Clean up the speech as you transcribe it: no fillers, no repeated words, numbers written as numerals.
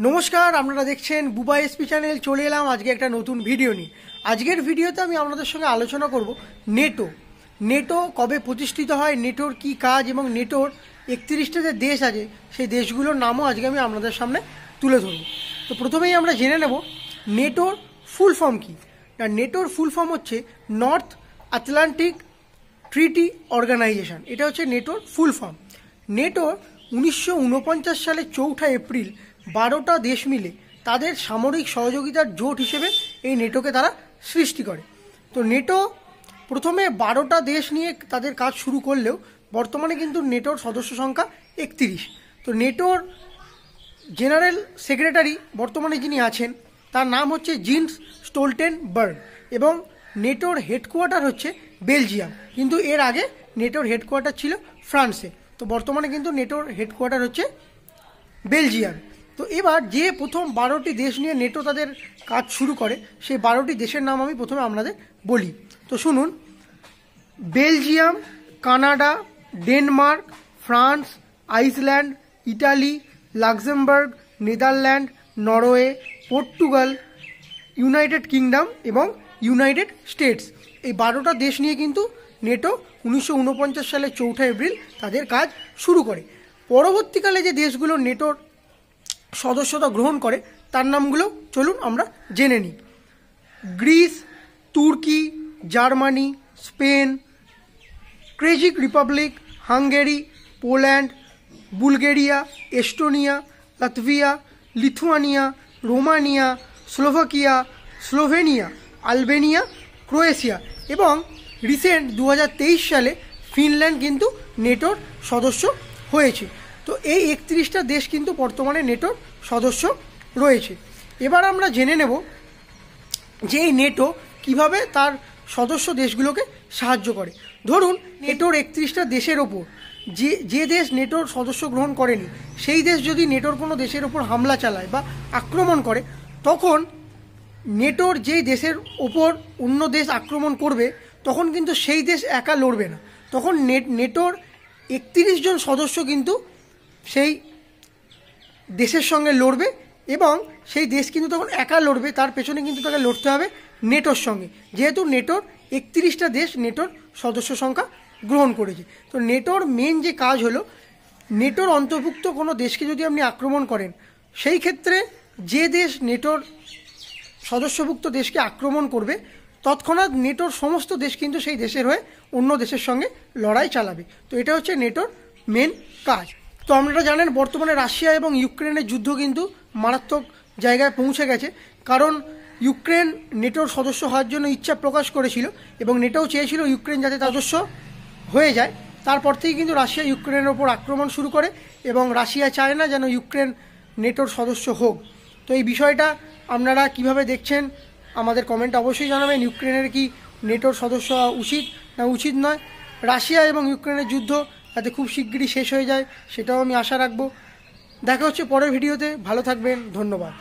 নমস্কার, আপনারা দেখছেন বুবা এসপি চ্যানেল। চলে এলাম আজকে একটা নতুন ভিডিও নিয়ে। আজকের ভিডিওতে আমি আপনাদের সঙ্গে আলোচনা করব নেটো কবে প্রতিষ্ঠিত হয়, নেটোর কি কাজ এবং নেটোর 31টা যে দেশ আছে সেই দেশগুলোর নামও আজকে আমি আপনাদের সামনে তুলে ধরব। তো প্রথমেই আমরা জেনে নেব নেটোর ফুল ফর্ম কী। নেটোর ফুল ফর্ম হচ্ছে নর্থ আটলান্টিক ট্রিটি অর্গানাইজেশন। এটা হচ্ছে নেটোর ফুল ফর্ম। নেটোর 1949 সালে 4 এপ্রিল 12টা দেশ মিলে তাদের সামরিক সহযোগিতার জোট হিসেবে এই নেটোকে তারা সৃষ্টি করে। তো নেটো প্রথমে 12টা দেশ নিয়ে তাদের কাজ শুরু করলেও বর্তমানে কিন্তু নেটোর সদস্য সংখ্যা 31। তো নেটোর জেনারেল সেক্রেটারি বর্তমানে যিনি আছেন তার নাম হচ্ছে জিন্স স্টোলটেনবার্গ এবং নেটোর হেডকোয়ার্টার হচ্ছে বেলজিয়াম, কিন্তু এর আগে নেটোর হেডকোয়ার্টার ছিল ফ্রান্সে। তো বর্তমানে কিন্তু নেটোর হেডকোয়ার্টার হচ্ছে বেলজিয়াম। তো এবার যে প্রথম 12টি দেশ নিয়ে নেটো তাদের কাজ শুরু করে সেই 12টি দেশের নাম আমি প্রথমে আপনাদের বলি। তো শুনুন: Belgium, Canada, Denmark, France, Iceland, Italy, Luxembourg, Netherland, Norway, Portugal, United kingdom এবং ইউনাইটেড স্টেটস। এই 12টা দেশ নিয়ে কিন্তু নেটো 1949 সালে 4 এপ্রিল তাদের কাজ শুরু করে। পরবর্তীকালে যে দেশগুলো নেটোর সদস্যতা গ্রহণ করে তার নামগুলো চলুন আমরা জেনে নিই। গ্রিস, তুর্কি, জার্মানি, স্পেন, চেক Republic, Hungary, Poland, Bulgaria, Estonia, Latvia, Lithuania, Romania, Slovakia, Slovenia, Albania, Croatia এবং রিসেন্ট 2023 সালে ফিনল্যান্ড কিন্তু নেটোর সদস্য হয়েছে। তো এই 31টা দেশ কিন্তু বর্তমানে নেটোর সদস্য রয়েছে। এবার আমরা জেনে নেব যে এই নেটো কিভাবে তার সদস্য দেশগুলোকে সাহায্য করে। ধরুন নেটোর 31টা দেশের ওপর যে দেশ নেটোর সদস্য গ্রহণ করেনি সেই দেশ যদি নেটোর কোনো দেশের ওপর হামলা চালায় বা আক্রমণ করে, তখন নেটোর যেই দেশের ওপর অন্য দেশ আক্রমণ করবে তখন কিন্তু সেই দেশ একা লড়বে না, তখন নেটোর 31 জন সদস্য কিন্তু সেই দেশের সঙ্গে লড়বে এবং সেই দেশ কিন্তু তখন একা লড়বে, তার পেছনে কিন্তু তাকে লড়তে হবে নেটোর সঙ্গে, যেহেতু নেটোর 31টা দেশ নেটোর সদস্য সংখ্যা গ্রহণ করেছে। তো নেটোর মেন যে কাজ হলো, নেটোর অন্তর্ভুক্ত কোনো দেশকে যদি আপনি আক্রমণ করেন সেই ক্ষেত্রে যে দেশ নেটোর সদস্যভুক্ত দেশকে আক্রমণ করবে তৎক্ষণাৎ নেটোর সমস্ত দেশ কিন্তু সেই দেশের হয়ে অন্য দেশের সঙ্গে লড়াই চালাবে। তো এটা হচ্ছে নেটোর মেন কাজ। তো আপনারা জানেন বর্তমানে রাশিয়া এবং ইউক্রেনের যুদ্ধ কিন্তু মারাত্মক জায়গায় পৌঁছে গেছে, কারণ ইউক্রেন নেটোর সদস্য হওয়ার জন্য ইচ্ছা প্রকাশ করেছিল এবং নেটোও চেয়েছিল ইউক্রেন যাতে সদস্য হয়ে যায়। তারপর থেকে কিন্তু রাশিয়া ইউক্রেনের ওপর আক্রমণ শুরু করে এবং রাশিয়া চায় না যেন ইউক্রেন নেটোর সদস্য হোক। তো এই বিষয়টা আপনারা কিভাবে দেখছেন আমাদের কমেন্টে অবশ্যই জানাবেন। ইউক্রেনের কি নেটোর সদস্য হওয়া উচিত না উচিত নয়? রাশিয়া এবং ইউক্রেনের যুদ্ধ যাতে খুব শিগগিরই শেষ হয়ে যায় সেটাও আমি আশা রাখবো। দেখা হচ্ছে পরের ভিডিওতে। ভালো থাকবেন, ধন্যবাদ।